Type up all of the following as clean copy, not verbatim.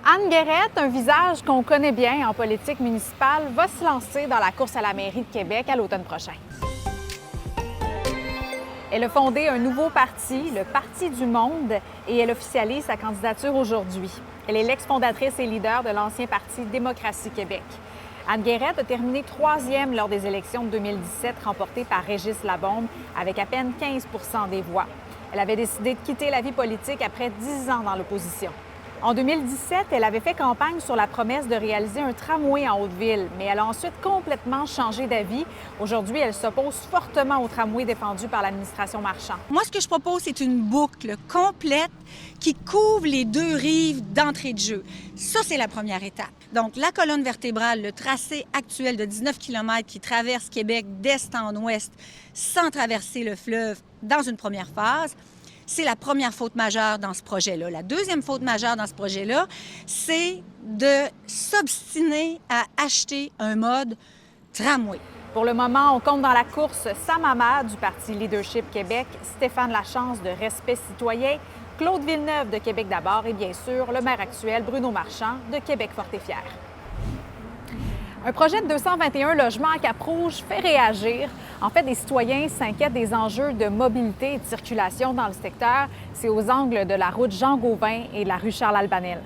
Anne Guérette, un visage qu'on connaît bien en politique municipale, va se lancer dans la course à la mairie de Québec à l'automne prochain. Elle a fondé un nouveau parti, le Parti du Monde, et elle officialise sa candidature aujourd'hui. Elle est l'ex-fondatrice et leader de l'ancien parti Démocratie Québec. Anne Guérette a terminé 3e lors des élections de 2017 remportées par Régis Labombe avec à peine 15 des voix. Elle avait décidé de quitter la vie politique après 10 ans dans l'opposition. En 2017, elle avait fait campagne sur la promesse de réaliser un tramway en Haute-Ville, mais elle a ensuite complètement changé d'avis. Aujourd'hui, elle s'oppose fortement au tramway défendu par l'administration Marchand. Moi, ce que je propose, c'est une boucle complète qui couvre les deux rives d'entrée de jeu. Ça, c'est la première étape. Donc, la colonne vertébrale, le tracé actuel de 19 km qui traverse Québec d'est en ouest sans traverser le fleuve dans une première phase, c'est la première faute majeure dans ce projet-là. La deuxième faute majeure dans ce projet-là, c'est de s'obstiner à acheter un mode tramway. Pour le moment, on compte dans la course Sam Hamad du Parti Leadership Québec, Stéphane Lachance de Respect citoyen, Claude Villeneuve de Québec d'abord et bien sûr le maire actuel Bruno Marchand de Québec fort et fier. Un projet de 221 logements à Cap-Rouge fait réagir. En fait, des citoyens s'inquiètent des enjeux de mobilité et de circulation dans le secteur. C'est aux angles de la route Jean-Gauvin et de la rue Charles-Albanel.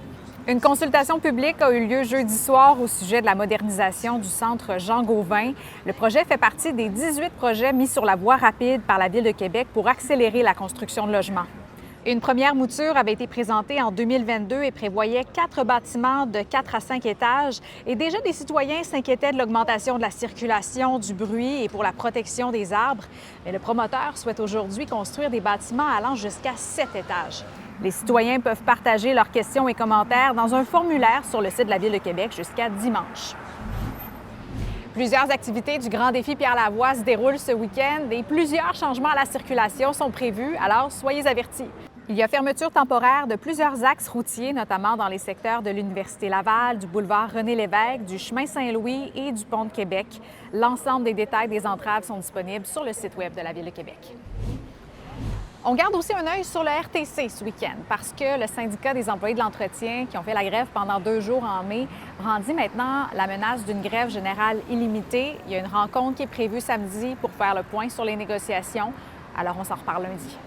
Une consultation publique a eu lieu jeudi soir au sujet de la modernisation du centre Jean-Gauvin. Le projet fait partie des 18 projets mis sur la voie rapide par la Ville de Québec pour accélérer la construction de logements. Une première mouture avait été présentée en 2022 et prévoyait 4 bâtiments de 4 à 5 étages. Et déjà, des citoyens s'inquiétaient de l'augmentation de la circulation, du bruit et pour la protection des arbres. Mais le promoteur souhaite aujourd'hui construire des bâtiments allant jusqu'à 7 étages. Les citoyens peuvent partager leurs questions et commentaires dans un formulaire sur le site de la Ville de Québec jusqu'à dimanche. Plusieurs activités du Grand Défi Pierre Lavoie se déroulent ce week-end et plusieurs changements à la circulation sont prévus, alors soyez avertis. Il y a fermeture temporaire de plusieurs axes routiers, notamment dans les secteurs de l'Université Laval, du boulevard René-Lévesque, du chemin Saint-Louis et du pont de Québec. L'ensemble des détails des entraves sont disponibles sur le site Web de la Ville de Québec. On garde aussi un œil sur le RTC ce week-end parce que le syndicat des employés de l'entretien qui ont fait la grève pendant 2 jours en mai brandit maintenant la menace d'une grève générale illimitée. Il y a une rencontre qui est prévue samedi pour faire le point sur les négociations. Alors, on s'en reparle lundi.